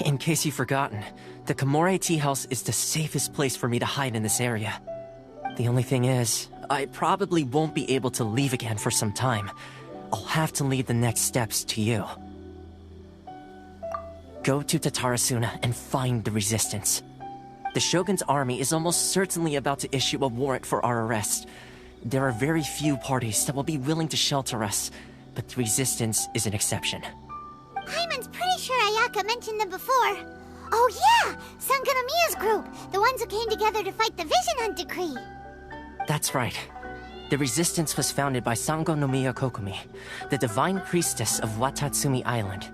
In case you've forgotten, the Komore Tea House is the safest place for me to hide in this area. The only thing is, I probably won't be able to leave again for some time. I'll have to leave the next steps to you. Go to Tatarasuna and find the resistance. The Shogun's army is almost certainly about to issue a warrant for our arrest. There are very few parties that will be willing to shelter us, but the resistance is an exception. Paimon's pretty sure Ayaka mentioned them before. Oh yeah! Sangonomiya's group! The ones who came together to fight the Vision Hunt Decree! That's right. The resistance was founded by Sangonomiya Kokumi, the divine priestess of Watatsumi Island.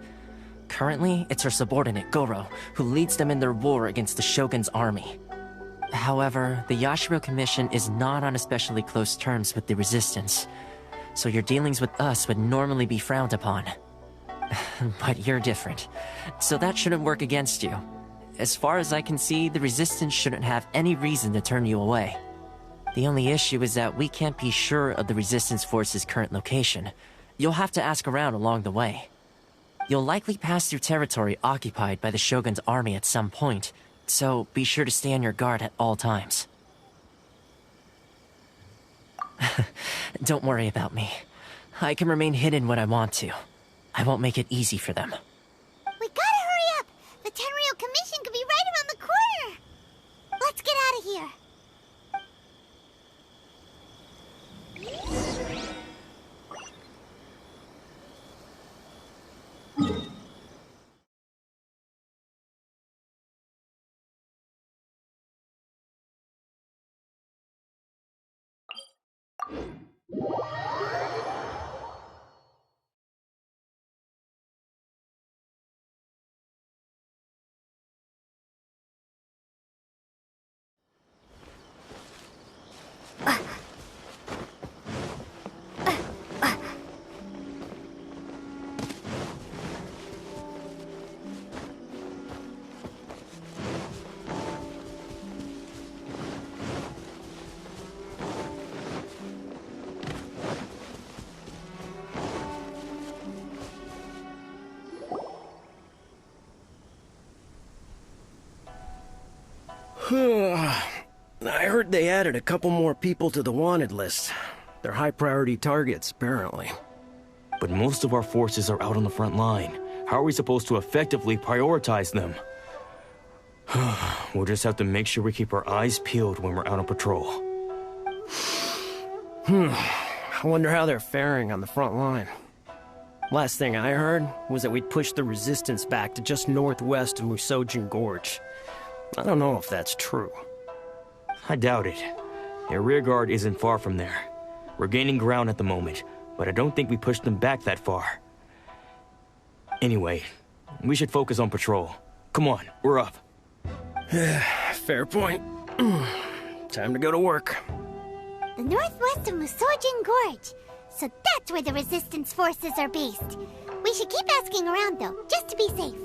Currently, it's her subordinate, Goro, who leads them in their war against the Shogun's army. However, the Yashiro Commission is not on especially close terms with the resistance, so your dealings with us would normally be frowned upon. But you're different, so that shouldn't work against you. As far as I can see, the resistance shouldn't have any reason to turn you away. The only issue is that we can't be sure of the resistance force's current location. You'll have to ask around along the way. You'll likely pass through territory occupied by the Shogun's army at some point, so be sure to stay on your guard at all times. Don't worry about me. I can remain hidden when I want to. I won't make it easy for them. We gotta hurry up! The Tenryou Commission could be right around the corner! Let's get out of here! I heard they added a couple more people to the wanted list. They're high-priority targets, apparently. But most of our forces are out on the front line. How are we supposed to effectively prioritize them? We'll just have to make sure we keep our eyes peeled when we're out on patrol. I wonder how they're faring on the front line. Last thing I heard was that we'd pushed the resistance back to just northwest of Musojin Gorge. I don't know if that's true. I doubt it. Their rearguard isn't far from there. We're gaining ground at the moment, but I don't think we pushed them back that far. Anyway, we should focus on patrol. Come on, we're up. Fair point. Time to go to work. The northwest of Musojin Gorge. So that's where the resistance forces are based. We should keep asking around though, just to be safe.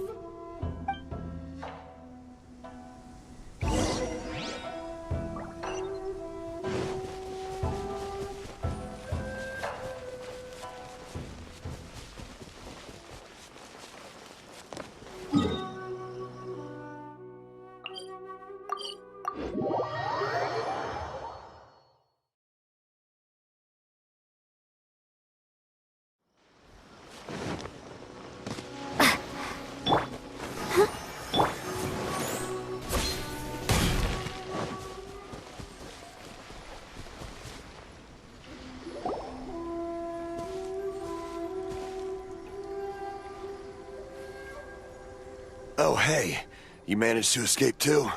Oh, hey. You managed to escape too?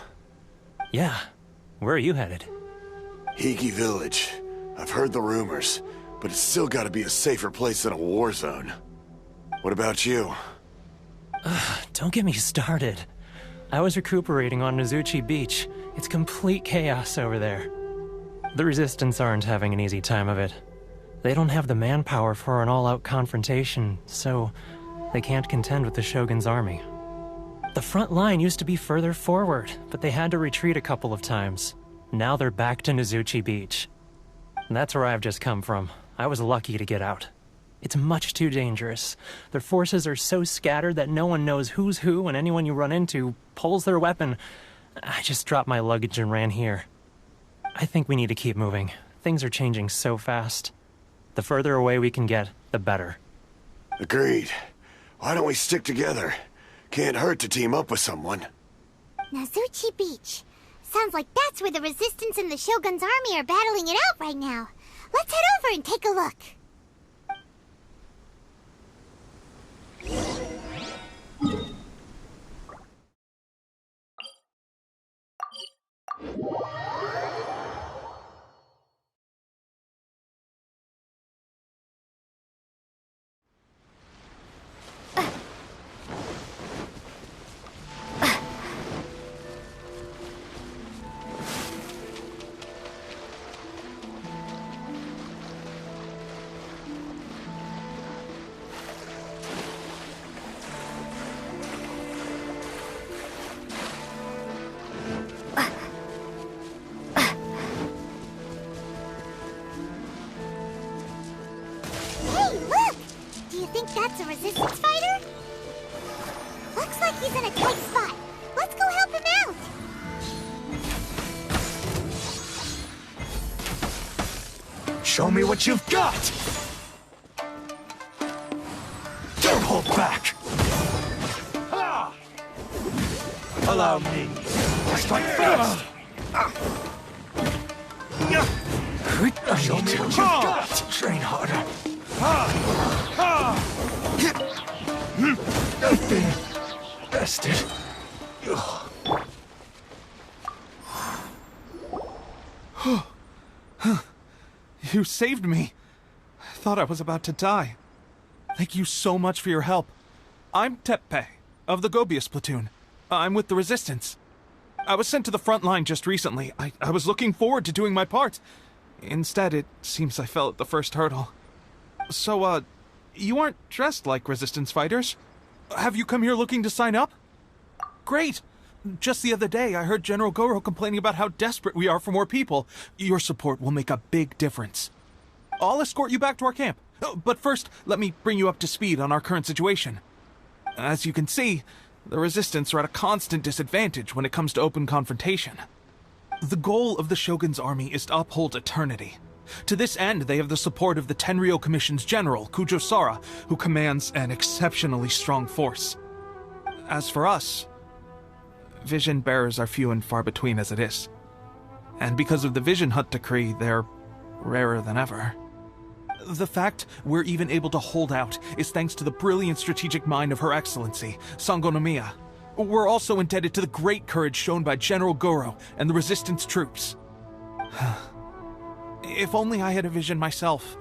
Yeah. Where are you headed? Higi Village. I've heard the rumors, but it's still gotta be a safer place than a war zone. What about you? Don't get me started. I was recuperating on Nozuchi Beach. It's complete chaos over there. The Resistance aren't having an easy time of it. They don't have the manpower for an all-out confrontation, so they can't contend with the Shogun's army. The front line used to be further forward, but they had to retreat a couple of times. Now they're back to Nozuchi Beach. That's where I've just come from. I was lucky to get out. It's much too dangerous. Their forces are so scattered that no one knows who's who, and anyone you run into pulls their weapon. I just dropped my luggage and ran here. I think we need to keep moving. Things are changing so fast. The further away we can get, the better. Agreed. Why don't we stick together? Can't hurt to team up with someone. Nazuchi Beach. Sounds like that's where the Resistance and the Shogun's army are battling it out right now. Let's head over and take a look. That's a Resistance fighter? Looks like he's in a tight spot. Let's go help him out! Show me what you've got! Don't hold back! Allow me. I strike first! Show me what you've got! Train harder. I've been bested. You saved me. I thought I was about to die. Thank you so much for your help. I'm Teppei, of the Gobius platoon. I'm with the Resistance. I was sent to the front line just recently. I was looking forward to doing my part. Instead, it seems I fell at the first hurdle. So, you aren't dressed like Resistance fighters? Have you come here looking to sign up? Great! Just the other day, I heard General Goro complaining about how desperate we are for more people. Your support will make a big difference. I'll escort you back to our camp. But first, let me bring you up to speed on our current situation. As you can see, the Resistance are at a constant disadvantage when it comes to open confrontation. The goal of the Shogun's army is to uphold eternity. To this end, they have the support of the Tenryou Commission's general, Kujosara, who commands an exceptionally strong force. As for us, vision bearers are few and far between as it is. And because of the Vision Hut decree, they're rarer than ever. The fact we're even able to hold out is thanks to the brilliant strategic mind of Her Excellency, Sango no Miya. We're also indebted to the great courage shown by General Goro and the Resistance troops. If only I had a vision myself.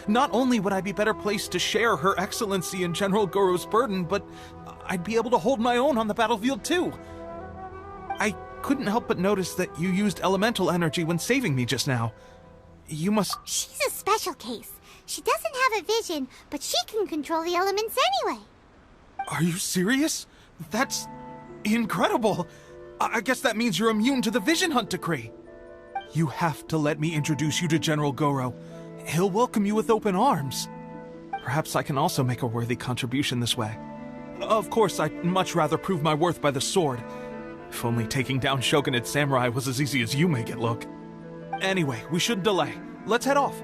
Not only would I be better placed to share Her Excellency and General Goro's burden, but I'd be able to hold my own on the battlefield too. I couldn't help but notice that you used elemental energy when saving me just now. You must... She's a special case. She doesn't have a vision, but she can control the elements anyway. Are you serious? That's incredible. I guess that means you're immune to the Vision Hunt decree. You have to let me introduce you to General Goro. He'll welcome you with open arms. Perhaps I can also make a worthy contribution this way. Of course, I'd much rather prove my worth by the sword. If only taking down Shogunate samurai was as easy as you make it look. Anyway, we shouldn't delay. Let's head off.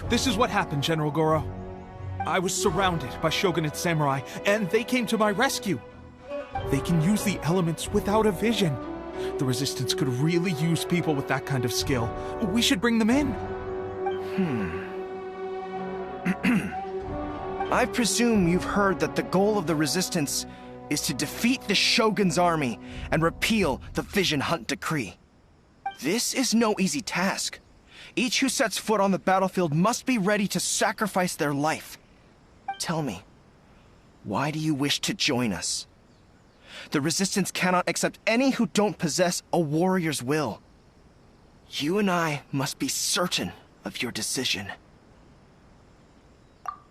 This is what happened, General Goro. I was surrounded by shogunate samurai, and they came to my rescue. They can use the elements without a vision. The Resistance could really use people with that kind of skill. We should bring them in. I presume you've heard that the goal of the Resistance is to defeat the Shogun's army and repeal the Vision Hunt Decree. This is no easy task. Each who sets foot on the battlefield must be ready to sacrifice their life. Tell me, why do you wish to join us? The Resistance cannot accept any who don't possess a warrior's will. You and I must be certain of your decision.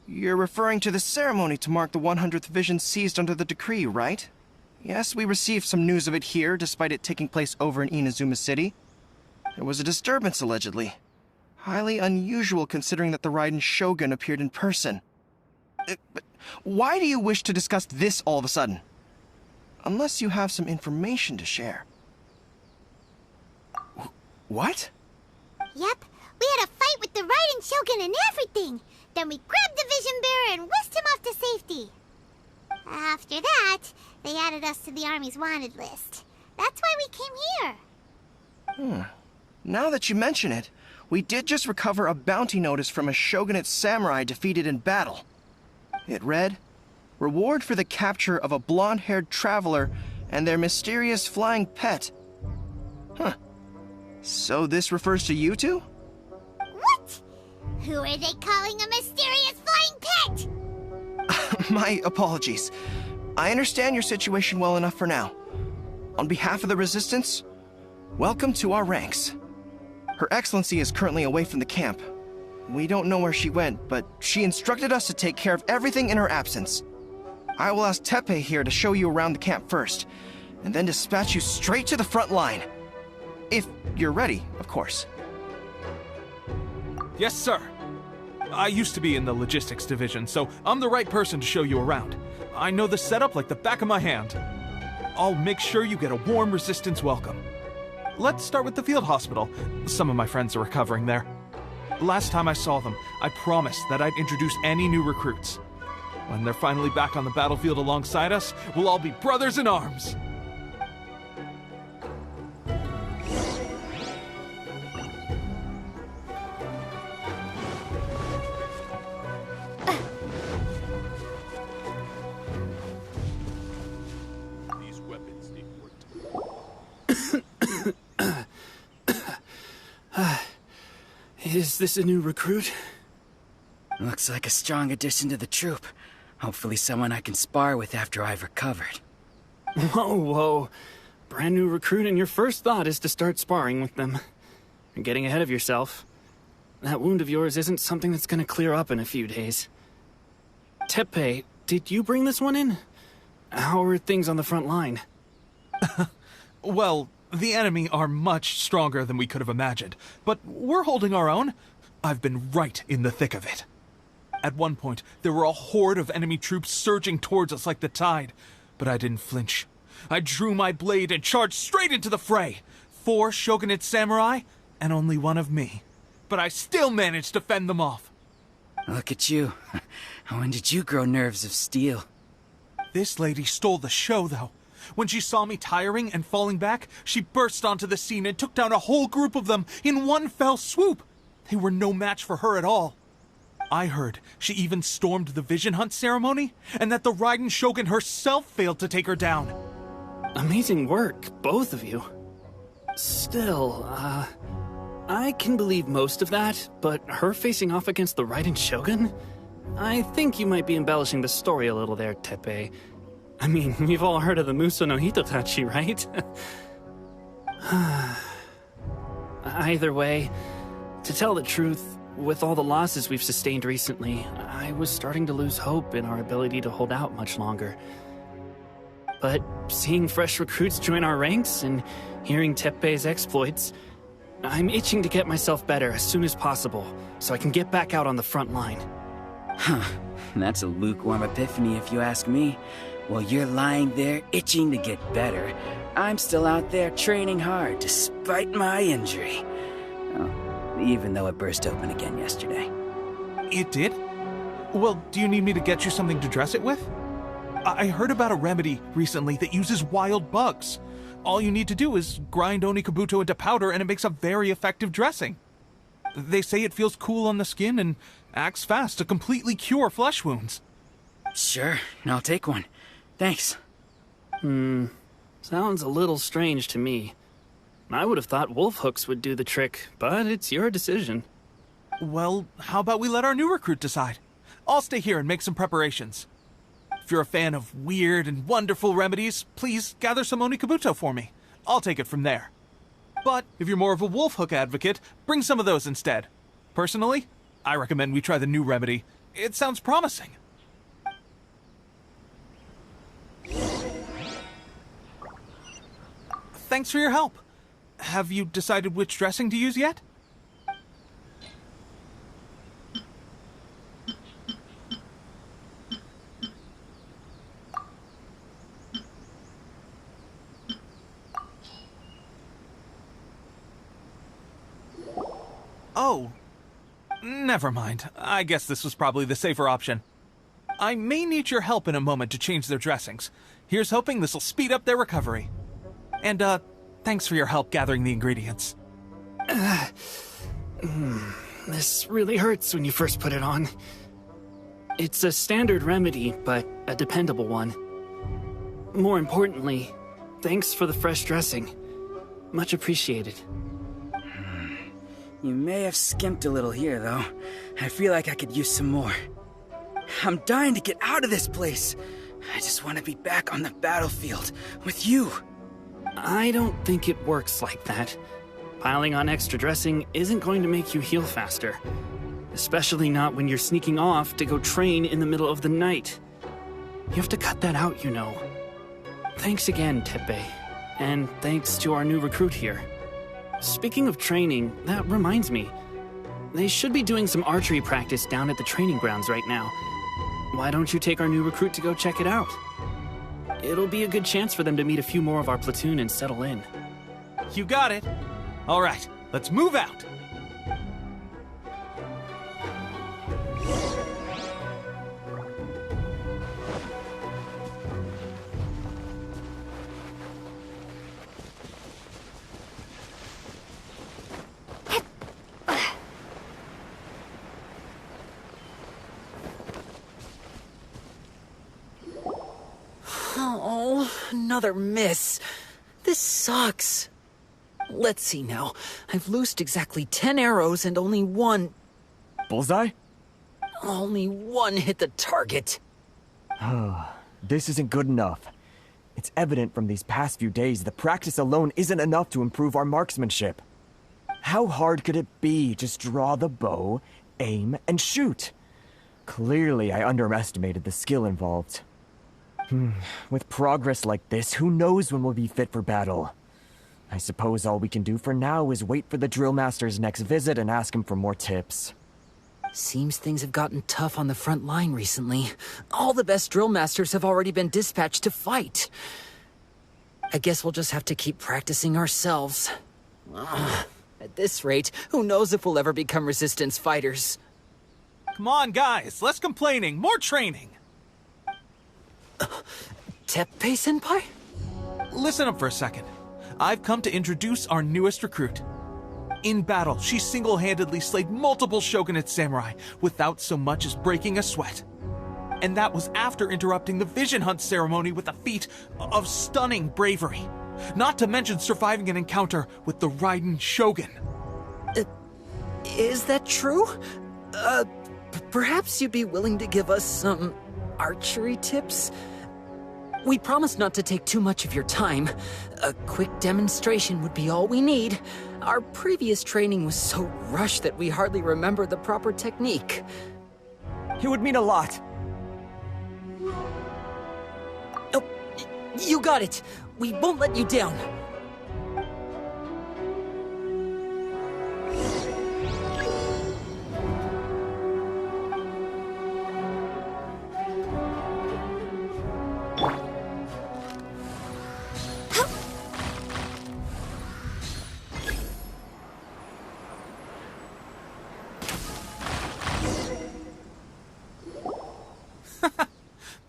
You're referring to the ceremony to mark the 100th Vision seized under the decree, right? Yes, we received some news of it here, despite it taking place over in Inazuma City. There was a disturbance, allegedly. Highly unusual considering that the Raiden Shogun appeared in person. But why do you wish to discuss this all of a sudden? Unless you have some information to share. What? Yep, we had a fight with the Raiden Shogun and everything. Then we grabbed the Vision Bearer and whisked him off to safety. After that, they added us to the Army's wanted list. That's why we came here. Now that you mention it, we did just recover a bounty notice from a shogunate samurai defeated in battle. It read, "Reward for the capture of a blonde-haired traveler and their mysterious flying pet." So this refers to you two? What? Who are they calling a mysterious flying pet? My apologies. I understand your situation well enough for now. On behalf of the Resistance, welcome to our ranks. Her Excellency is currently away from the camp. We don't know where she went, but she instructed us to take care of everything in her absence. I will ask Teppei here to show you around the camp first, and then dispatch you straight to the front line. If you're ready, of course. Yes, sir. I used to be in the logistics division, so I'm the right person to show you around. I know the setup like the back of my hand. I'll make sure you get a warm Resistance welcome. Let's start with the field hospital. Some of my friends are recovering there. Last time I saw them, I promised that I'd introduce any new recruits. When they're finally back on the battlefield alongside us, we'll all be brothers in arms. These weapons need work. Is this a new recruit? Looks like a strong addition to the troop. Hopefully someone I can spar with after I've recovered. Whoa. Brand new recruit and your first thought is to start sparring with them. You're getting ahead of yourself. That wound of yours isn't something that's gonna clear up in a few days. Teppei, did you bring this one in? How are things on the front line? Well, the enemy are much stronger than we could have imagined, but we're holding our own. I've been right in the thick of it. At one point, there were a horde of enemy troops surging towards us like the tide, but I didn't flinch. I drew my blade and charged straight into the fray. 4 shogunate samurai, and only 1 of me. But I still managed to fend them off. Look at you. When did you grow nerves of steel? This lady stole the show, though. When she saw me tiring and falling back, she burst onto the scene and took down a whole group of them in one fell swoop. They were no match for her at all. I heard she even stormed the Vision Hunt ceremony, and that the Raiden Shogun herself failed to take her down. Amazing work, both of you. Still, I can believe most of that, but her facing off against the Raiden Shogun? I think you might be embellishing the story a little there, Teppei. I mean, we've all heard of the Muso no Hitotachi, right? Either way, to tell the truth, with all the losses we've sustained recently, I was starting to lose hope in our ability to hold out much longer. But seeing fresh recruits join our ranks and hearing Teppei's exploits, I'm itching to get myself better as soon as possible so I can get back out on the front line. That's a lukewarm epiphany if you ask me. While you're lying there itching to get better, I'm still out there training hard despite my injury. Oh, even though it burst open again yesterday. It did? Well, do you need me to get you something to dress it with? I heard about a remedy recently that uses wild bugs. All you need to do is grind Onikabuto into powder and it makes a very effective dressing. They say it feels cool on the skin and acts fast to completely cure flesh wounds. Sure, I'll take one. Thanks. Sounds a little strange to me. I would have thought wolf hooks would do the trick, but it's your decision. Well, how about we let our new recruit decide? I'll stay here and make some preparations. If you're a fan of weird and wonderful remedies, please gather some Onikabuto for me. I'll take it from there. But if you're more of a wolf hook advocate, bring some of those instead. Personally, I recommend we try the new remedy. It sounds promising. Thanks for your help. Have you decided which dressing to use yet? Oh, never mind. I guess this was probably the safer option. I may need your help in a moment to change their dressings. Here's hoping this'll speed up their recovery. And, thanks for your help gathering the ingredients. This really hurts when you first put it on. It's a standard remedy, but a dependable one. More importantly, thanks for the fresh dressing. Much appreciated. You may have skimped a little here, though. I feel like I could use some more. I'm dying to get out of this place. I just want to be back on the battlefield with you. I don't think it works like that. Piling on extra dressing isn't going to make you heal faster. Especially not when you're sneaking off to go train in the middle of the night. You have to cut that out, you know. Thanks again, Teppei. And thanks to our new recruit here. Speaking of training, that reminds me. They should be doing some archery practice down at the training grounds right now. Why don't you take our new recruit to go check it out? It'll be a good chance for them to meet a few more of our platoon and settle in. You got it. All right, let's move out. Oh, another miss. This sucks. Let's see now. I've loosed exactly 10 arrows and only one... Bullseye? Only one hit the target. This isn't good enough. It's evident from these past few days that practice alone isn't enough to improve our marksmanship. How hard could it be? Just draw the bow, aim, and shoot. Clearly, I underestimated the skill involved. With progress like this, who knows when we'll be fit for battle? I suppose all we can do for now is wait for the drill master's next visit and ask him for more tips. Seems things have gotten tough on the front line recently. All the best drill masters have already been dispatched to fight. I guess we'll just have to keep practicing ourselves. At this rate, who knows if we'll ever become resistance fighters. Come on, guys, less complaining, more training. Teppei-senpai? Listen up for a second. I've come to introduce our newest recruit. In battle, she single-handedly slayed multiple shogunate samurai without so much as breaking a sweat. And that was after interrupting the vision hunt ceremony with a feat of stunning bravery. Not to mention surviving an encounter with the Raiden Shogun. Is that true? Perhaps you'd be willing to give us some archery tips? We promise not to take too much of your time. A quick demonstration would be all we need. Our previous training was so rushed that we hardly remember the proper technique. It would mean a lot. Oh, you got it. We won't let you down.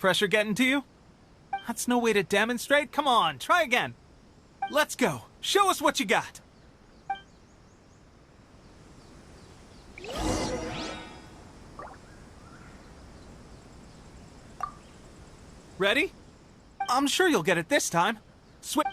Pressure getting to you? That's no way to demonstrate. Come on, try again. Let's go. Show us what you got. Ready? I'm sure you'll get it this time. Switch.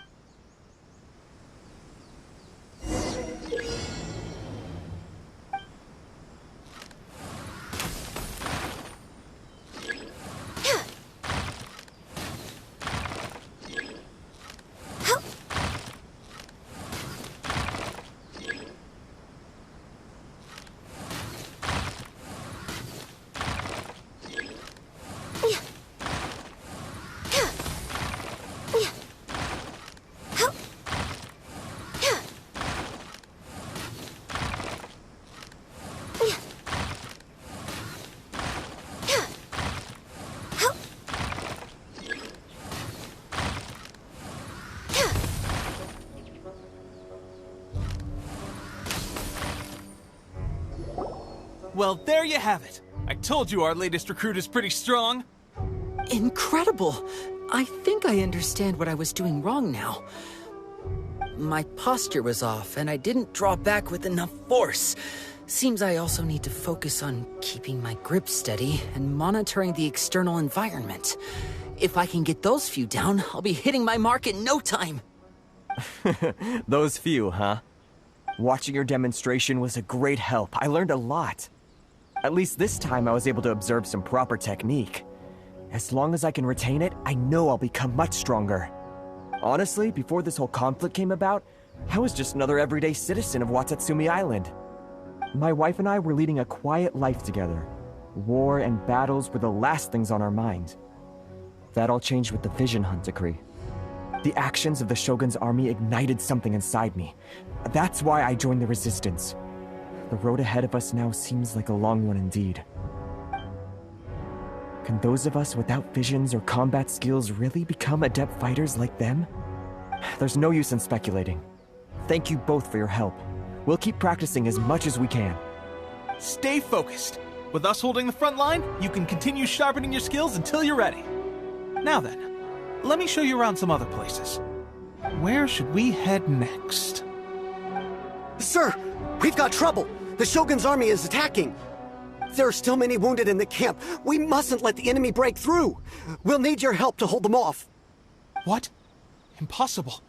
Well, there you have it. I told you our latest recruit is pretty strong. Incredible! I think I understand what I was doing wrong now. My posture was off, and I didn't draw back with enough force. Seems I also need to focus on keeping my grip steady and monitoring the external environment. If I can get those few down, I'll be hitting my mark in no time. Those few, huh? Watching your demonstration was a great help. I learned a lot. At least this time I was able to observe some proper technique. As long as I can retain it, I know I'll become much stronger. Honestly, before this whole conflict came about, I was just another everyday citizen of Watatsumi Island. My wife and I were leading a quiet life together. War and battles were the last things on our mind. That all changed with the Vision Hunt decree. The actions of the Shogun's army ignited something inside me. That's why I joined the Resistance. The road ahead of us now seems like a long one indeed. Can those of us without visions or combat skills really become adept fighters like them? There's no use in speculating. Thank you both for your help. We'll keep practicing as much as we can. Stay focused. With us holding the front line, you can continue sharpening your skills until you're ready. Now then, let me show you around some other places. Where should we head next? Sir, we've got trouble. The Shogun's army is attacking. There are still many wounded in the camp. We mustn't let the enemy break through. We'll need your help to hold them off. What? Impossible.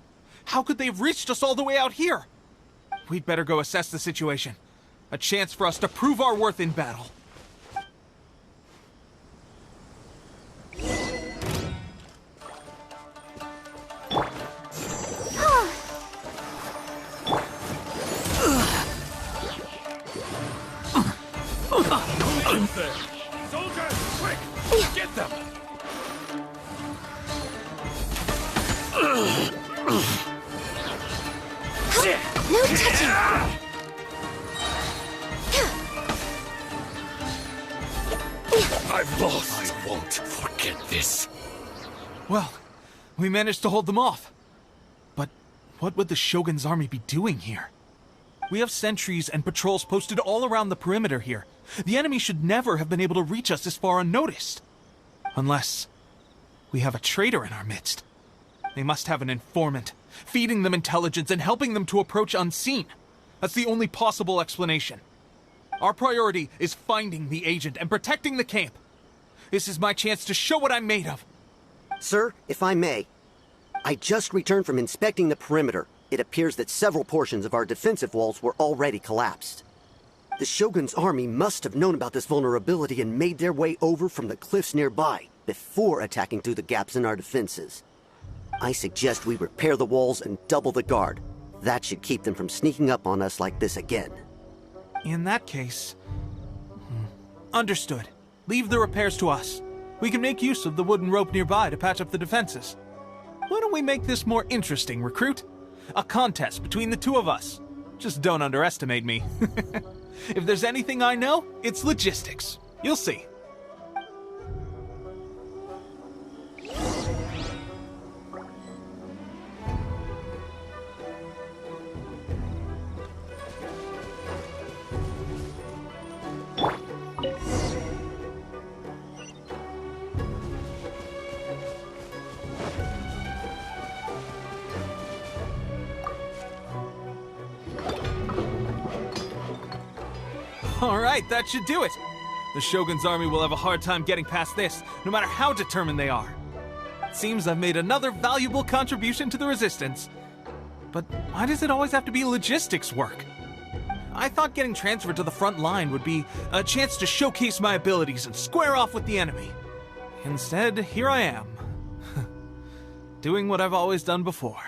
How could they have reached us all the way out here? We'd better go assess the situation. A chance for us to prove our worth in battle. Soldiers, quick! Get them! No touching! I've lost. I won't forget this. Well, we managed to hold them off. But what would the Shogun's army be doing here? We have sentries and patrols posted all around the perimeter here. The enemy should never have been able to reach us this far unnoticed. Unless we have a traitor in our midst. They must have an informant, feeding them intelligence and helping them to approach unseen. That's the only possible explanation. Our priority is finding the agent and protecting the camp. This is my chance to show what I'm made of. Sir, if I may, I just returned from inspecting the perimeter. It appears that several portions of our defensive walls were already collapsed. The Shogun's army must have known about this vulnerability and made their way over from the cliffs nearby before attacking through the gaps in our defenses. I suggest we repair the walls and double the guard. That should keep them from sneaking up on us like this again. In that case... Understood. Leave the repairs to us. We can make use of the wooden rope nearby to patch up the defenses. Why don't we make this more interesting, recruit? A contest between the two of us. Just don't underestimate me. If there's anything I know, it's logistics. You'll see. Alright, that should do it. The Shogun's army will have a hard time getting past this, no matter how determined they are. It seems I've made another valuable contribution to the Resistance. But why does it always have to be logistics work? I thought getting transferred to the front line would be a chance to showcase my abilities and square off with the enemy. Instead, here I am. Doing what I've always done before.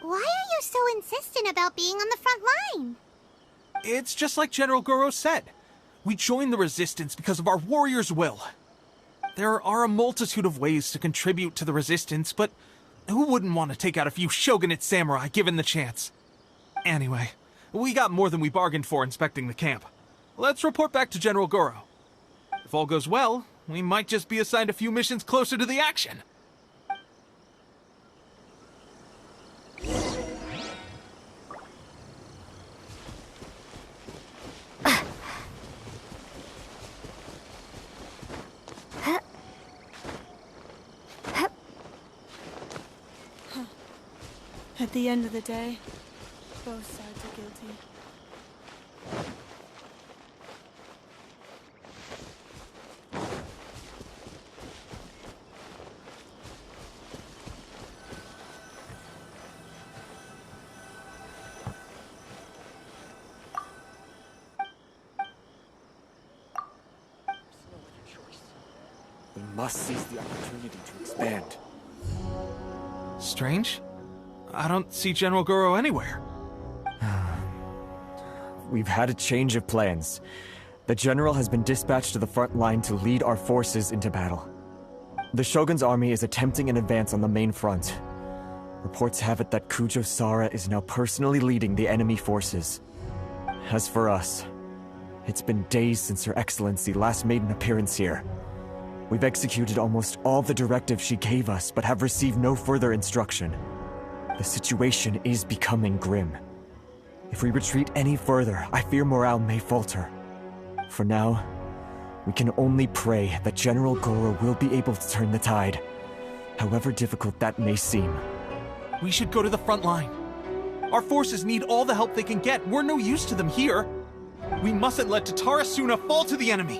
Why are you so insistent about being on the front line? It's just like General Goro said. We joined the Resistance because of our warrior's will. There are a multitude of ways to contribute to the Resistance, but who wouldn't want to take out a few shogunate samurai given the chance? Anyway, we got more than we bargained for inspecting the camp. Let's report back to General Goro. If all goes well, we might just be assigned a few missions closer to the action. At the end of the day, both sides are guilty. We must seize the opportunity to expand. Strange? I don't see General Goro anywhere. We've had a change of plans. The general has been dispatched to the front line to lead our forces into battle. The Shogun's army is attempting an advance on the main front. Reports have it that Kujo Sara is now personally leading the enemy forces. As for us, it's been days since Her Excellency last made an appearance here. We've executed almost all the directives she gave us, but have received no further instruction. The situation is becoming grim. If we retreat any further, I fear morale may falter. For now, we can only pray that General Goro will be able to turn the tide, however difficult that may seem. We should go to the front line. Our forces need all the help they can get. We're no use to them here. We mustn't let Tatarasuna fall to the enemy.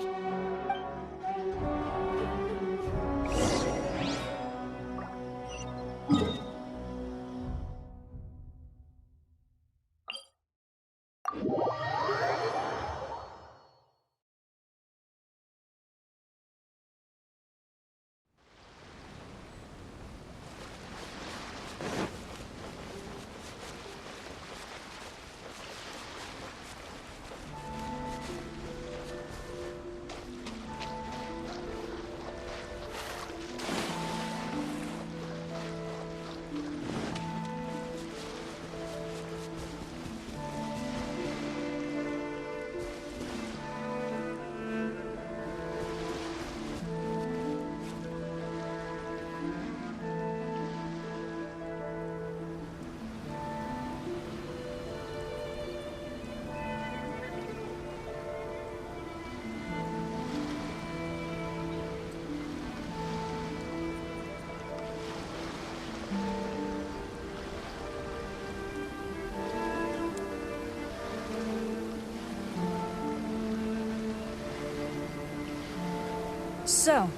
So,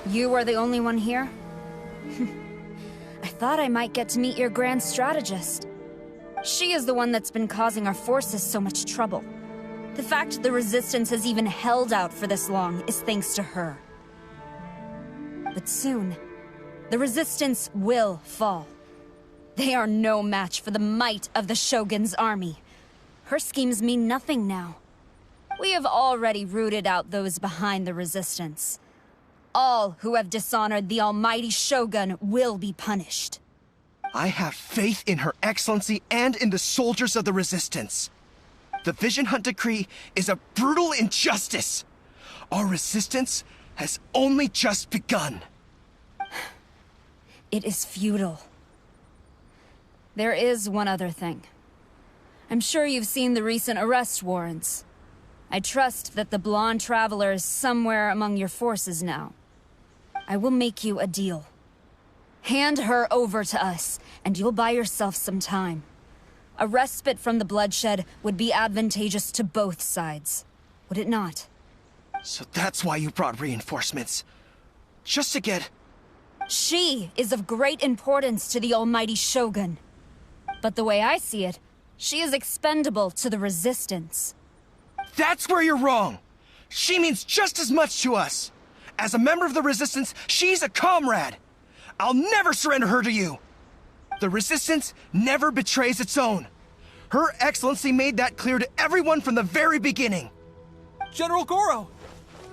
you are the only one here? I thought I might get to meet your grand strategist. She is the one that's been causing our forces so much trouble. The fact the Resistance has even held out for this long is thanks to her. But soon, the Resistance will fall. They are no match for the might of the Shogun's army. Her schemes mean nothing now. We have already rooted out those behind the Resistance. All who have dishonored the almighty Shogun will be punished. I have faith in Her Excellency and in the soldiers of the Resistance. The Vision Hunt Decree is a brutal injustice. Our resistance has only just begun. It is futile. There is one other thing. I'm sure you've seen the recent arrest warrants. I trust that the blonde traveler is somewhere among your forces now. I will make you a deal. Hand her over to us, and you'll buy yourself some time. A respite from the bloodshed would be advantageous to both sides. would it not? So that's why you brought reinforcements. Just to get... She is of great importance to the almighty Shogun. But the way I see it, she is expendable to the Resistance. That's where you're wrong! She means just as much to us! As a member of the Resistance, she's a comrade! I'll never surrender her to you! The Resistance never betrays its own. Her Excellency made that clear to everyone from the very beginning. General Goro!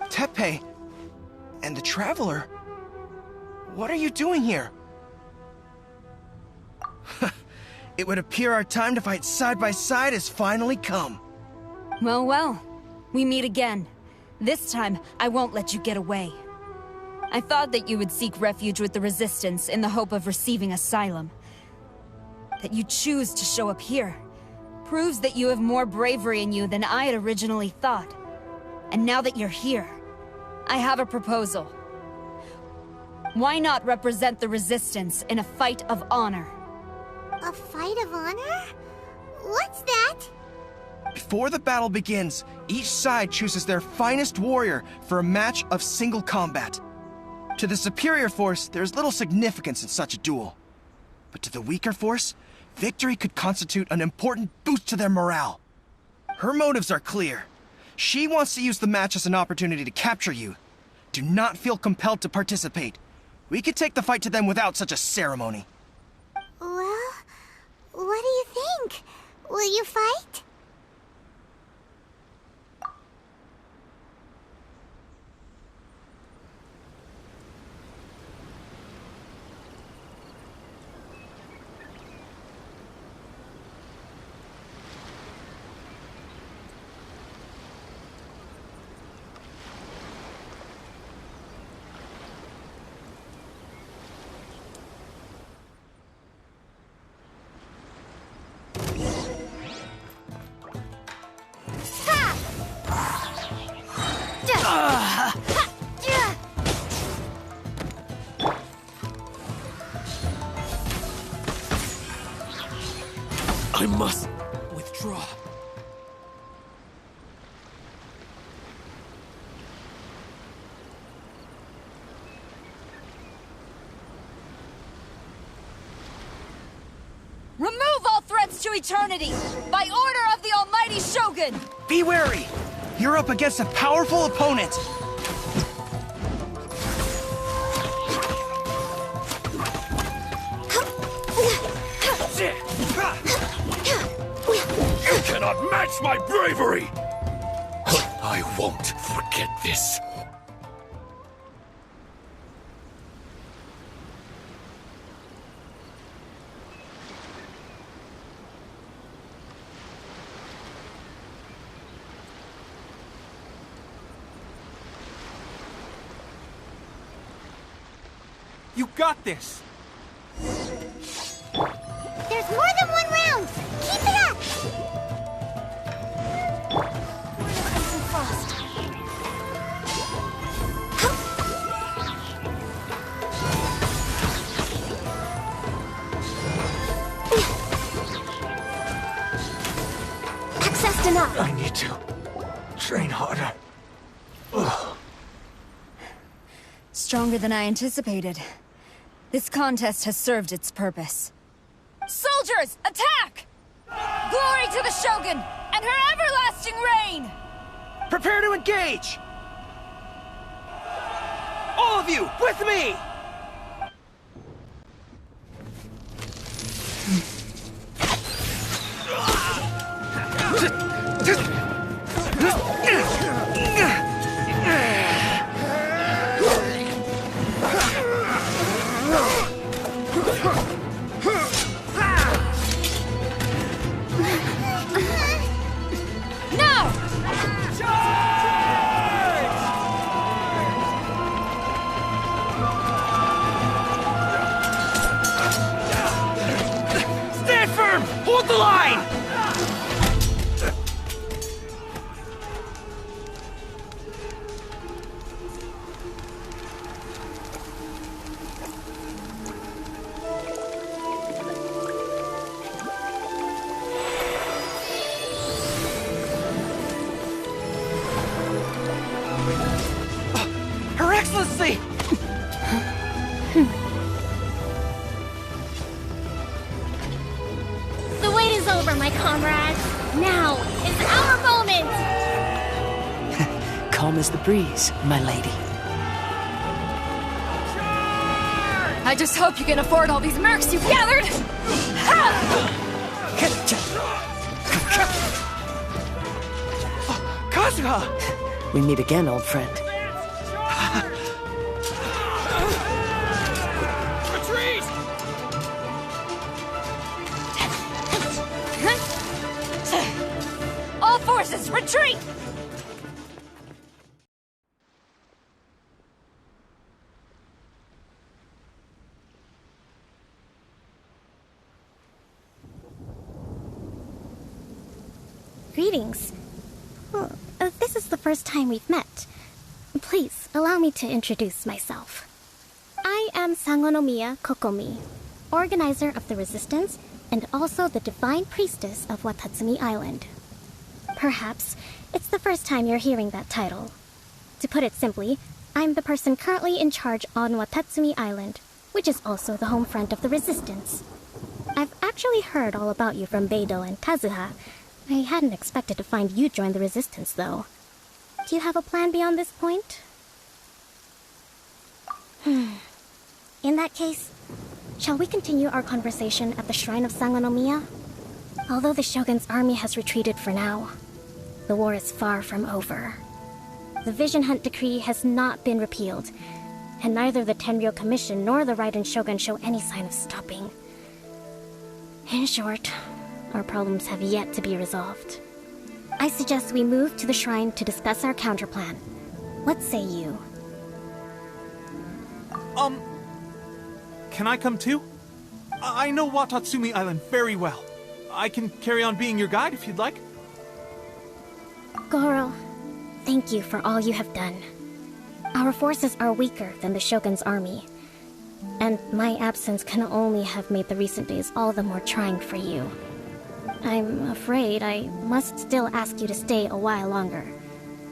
Teppei and the Traveler? What are you doing here? It would appear our time to fight side by side has finally come. Well, well. We meet again. This time, I won't let you get away. I thought that you would seek refuge with the Resistance in the hope of receiving asylum. That you choose to show up here proves that you have more bravery in you than I had originally thought. And now that you're here, I have a proposal. Why not represent the Resistance in a fight of honor? A fight of honor? What's that? Before the battle begins, each side chooses their finest warrior for a match of single combat. To the superior force, there's little significance in such a duel. But to the weaker force, victory could constitute an important boost to their morale. Her motives are clear. She wants to use the match as an opportunity to capture you. Do not feel compelled to participate. We could take the fight to them without such a ceremony. Well, what do you think? Will you fight? I must withdraw. Remove all threats to eternity! By order of the almighty Shogun! Be wary! You're up against a powerful opponent! You cannot match my bravery! I won't forget this. You got this! There's more than one round! Keep it up! Nice and fast. Accessed enough! I need to train harder. Ugh. Stronger than I anticipated. This contest has served its purpose. Soldiers, attack! Glory to the Shogun and her everlasting reign! Prepare to engage! All of you, with me! Now is our moment! Calm as the breeze, my lady. I just hope you can afford all these mercs you've gathered! Kazuha! We meet again, old friend. Retreat! All forces, retreat! Greetings. Well, this is the first time we've met. Please, allow me to introduce myself. I am Sangonomiya Kokomi, organizer of the Resistance and also the Divine Priestess of Watatsumi Island. Perhaps it's the first time you're hearing that title. To put it simply, I'm the person currently in charge on Watatsumi Island, which is also the home front of the Resistance. I've actually heard all about you from Beidou and Kazuha. I hadn't expected to find you join the Resistance, though. Do you have a plan beyond this point? In that case, shall we continue our conversation at the Shrine of Sangonomiya? Although the Shogun's army has retreated for now, the war is far from over. The Vision Hunt Decree has not been repealed, and neither the Tenryo Commission nor the Raiden Shogun show any sign of stopping. In short, our problems have yet to be resolved. I suggest we move to the shrine to discuss our counterplan. What say you? Can I come too? I know Watatsumi Island very well. I can carry on being your guide if you'd like. Goro, thank you for all you have done. Our forces are weaker than the Shogun's army, and my absence can only have made the recent days all the more trying for you. I'm afraid I must still ask you to stay a while longer,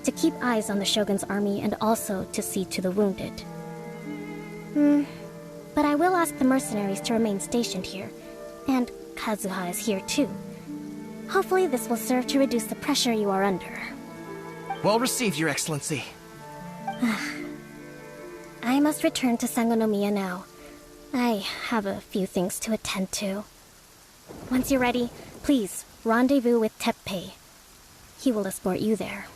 to keep eyes on the Shogun's army and also to see to the wounded. But I will ask the mercenaries to remain stationed here, and Kazuha is here too. Hopefully this will serve to reduce the pressure you are under. Well received, Your Excellency. I must return to Sangonomiya now. I have a few things to attend to. Once you're ready, please rendezvous with Teppei. He will escort you there.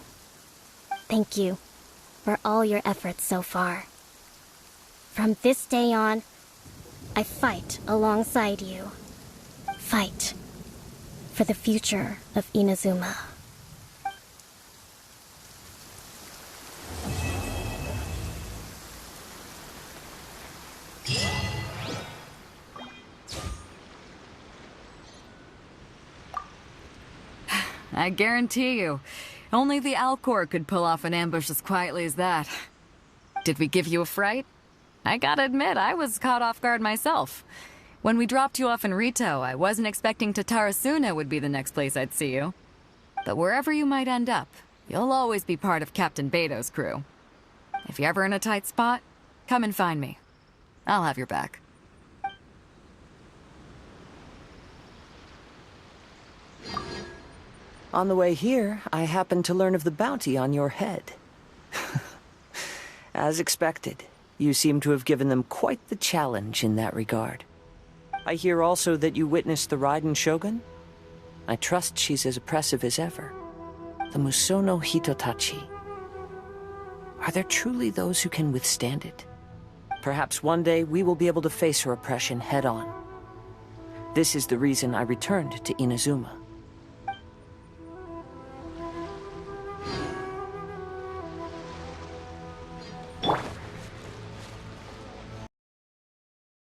Thank you for all your efforts so far. From this day on, I fight alongside you. Fight for the future of Inazuma. I guarantee you, only the Alcor could pull off an ambush as quietly as that. Did we give you a fright? I gotta admit, I was caught off guard myself. When we dropped you off in Rito, I wasn't expecting Tatarasuna would be the next place I'd see you. But wherever you might end up, you'll always be part of Captain Beidou's crew. If you're ever in a tight spot, come and find me. I'll have your back. On the way here, I happened to learn of the bounty on your head. As expected, you seem to have given them quite the challenge in that regard. I hear also that you witnessed the Raiden Shogun? I trust she's as oppressive as ever. The Musono Hitotachi. Are there truly those who can withstand it? Perhaps one day we will be able to face her oppression head-on. This is the reason I returned to Inazuma.